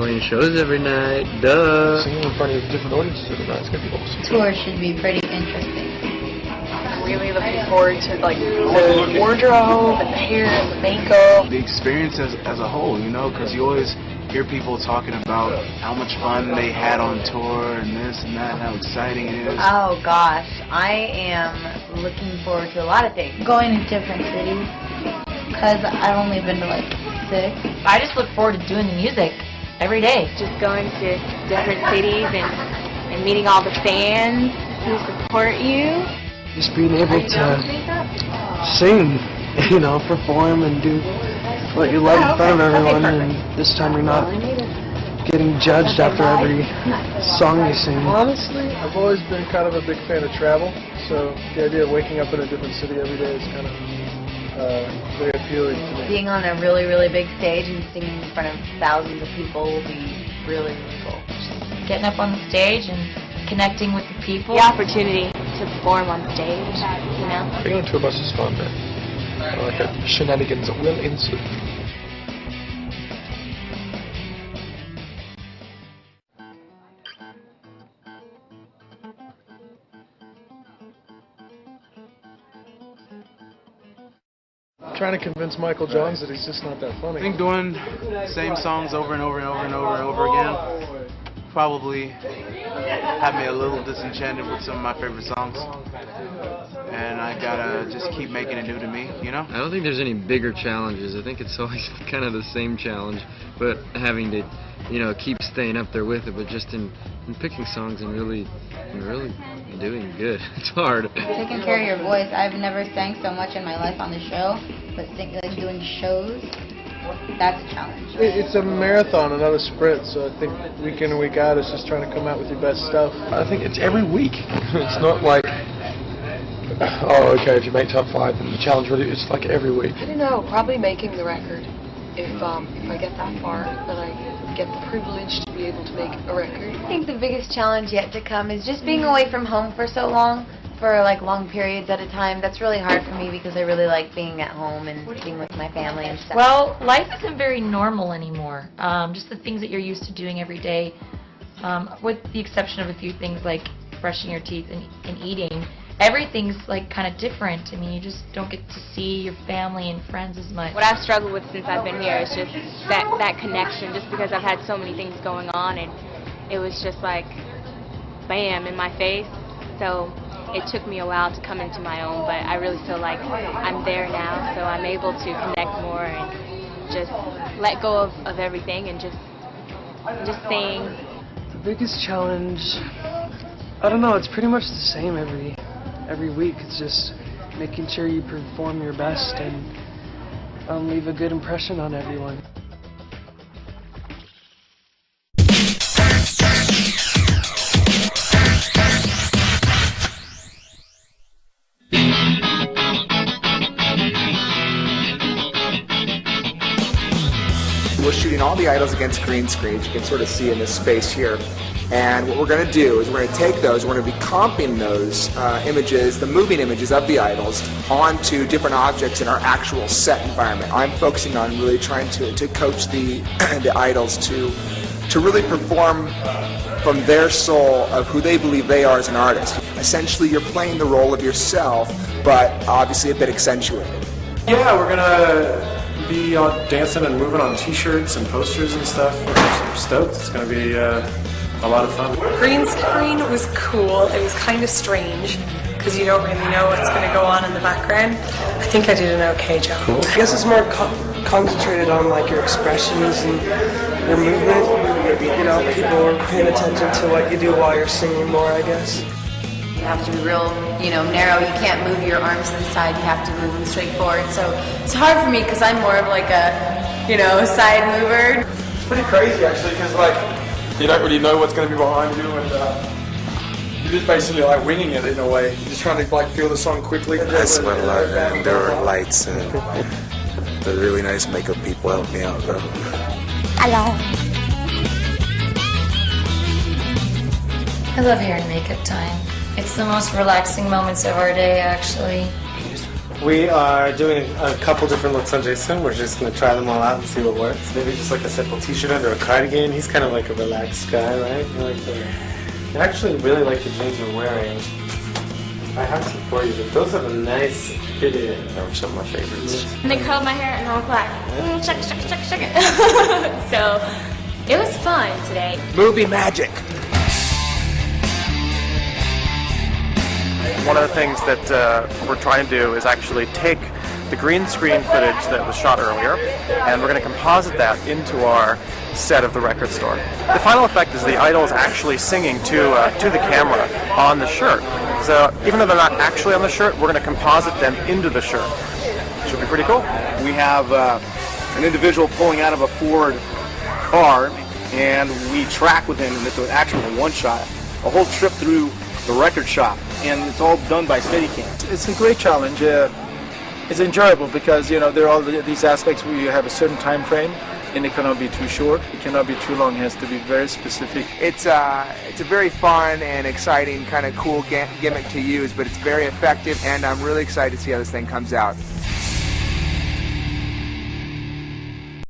playing shows every night. Duh. Singing in front of different audiences every night. It's gonna be awesome. Tour should be pretty interesting. I'm really looking forward to like the wardrobe and the hair and the makeup. The experience as a whole, you know, because you always hear people talking about how much fun they had on tour and this and that, and how exciting it is. Oh gosh, I am looking forward to a lot of things. Going to different cities, because I've only been to like 6. I just look forward to doing the music every day. Just going to different cities and meeting all the fans who support you. Just being able to sing, you know, perform and do what you love in front of everyone, and this time you're not getting judged after every song you sing. Honestly, I've always been kind of a big fan of travel, so the idea of waking up in a different city every day is kind of very appealing to me. Being on a really, really big stage and singing in front of thousands of people will be really, really cool. Getting up on the stage and connecting with the people. The opportunity to perform on stage, you know. Being on a tour bus is fun, man. I like it. Shenanigans will ensue. Trying to convince Michael Johns that he's just not that funny. I think doing the same songs over and over and over and over and over again probably have me a little disenchanted with some of my favorite songs. And I gotta just keep making it new to me, you know? I don't think there's any bigger challenges. I think it's always kind of the same challenge, but having to, you know, keep staying up there with it. But just in picking songs and really doing good. It's hard. Taking care of your voice. I've never sang so much in my life on the show, but doing shows, that's a challenge. It's a marathon and not a sprint, so I think week in and week out it's just trying to come out with your best stuff. I think it's every week. It's not like, oh, okay, if you make top 5, then the challenge really, it's like every week. I don't know, probably making the record if I get that far, that I get the privilege to be able to make a record. I think the biggest challenge yet to come is just being away from home for so long, for like long periods at a time. That's really hard for me because I really like being at home and being with my family and stuff. Well, life isn't very normal anymore. Just the things that you're used to doing every day, with the exception of a few things like brushing your teeth and eating. Everything's like kind of different. I mean, you just don't get to see your family and friends as much. What I've struggled with since I've been here is just that connection, just because I've had so many things going on, and it was just like, bam, in my face. So it took me a while to come into my own, but I really feel like I'm there now, so I'm able to connect more and just let go of everything and just sing. The biggest challenge, I don't know, it's pretty much the same every week. It's just making sure you perform your best and leave a good impression on everyone. We're shooting all the idols against green screens. You can sort of see in this space here. And what we're going to do is we're going to take those, we're going to be comping those images, the moving images of the idols, onto different objects in our actual set environment. I'm focusing on really trying to coach the idols to really perform from their soul of who they believe they are as an artist. Essentially, you're playing the role of yourself, but obviously a bit accentuated. Yeah, we're going to be dancing and moving on t-shirts and posters and stuff. I'm stoked. It's going to be a lot of fun. Green screen was cool. It was kind of strange because you don't really know what's going to go on in the background. I think I did an okay job. Cool. I guess it's more concentrated on like your expressions and your movement. You know, people are paying attention to what you do while you're singing more, I guess. You have to be real, narrow. You can't move your arms to the side. You have to move them straight forward. So it's hard for me because I'm more of like a, side mover. It's pretty crazy actually because you don't really know what's going to be behind you, and you're just basically winging it in a way. You're just trying to feel the song quickly. I sweat a lot, and there are lights and the really nice makeup people help me out though. Hello. I love hair and makeup time. It's the most relaxing moments of our day, actually. We are doing a couple different looks on Jason. We're just going to try them all out and see what works. Maybe just like a simple t-shirt under a cardigan. He's kind of like a relaxed guy, right? I actually really like the jeans you're wearing. I have some for you, but those have a nice fit in. Those are some of my favorites. And they curled my hair and I was like, check it. So it was fun today. Movie magic. One of the things that we're trying to do is actually take the green screen footage that was shot earlier, and we're going to composite that into our set of the record store. The final effect is the idols actually singing to the camera on the shirt. So even though they're not actually on the shirt, we're going to composite them into the shirt. Should be pretty cool. We have an individual pulling out of a Ford car, and we track with him, and it's actually a one-shot, a whole trip through the record shop, and it's all done by Steadicam. It's a great challenge. It's enjoyable because there are all these aspects where you have a certain time frame, and it cannot be too short, it cannot be too long, it has to be very specific. It's a very fun and exciting kind of cool gimmick to use, but it's very effective, and I'm really excited to see how this thing comes out.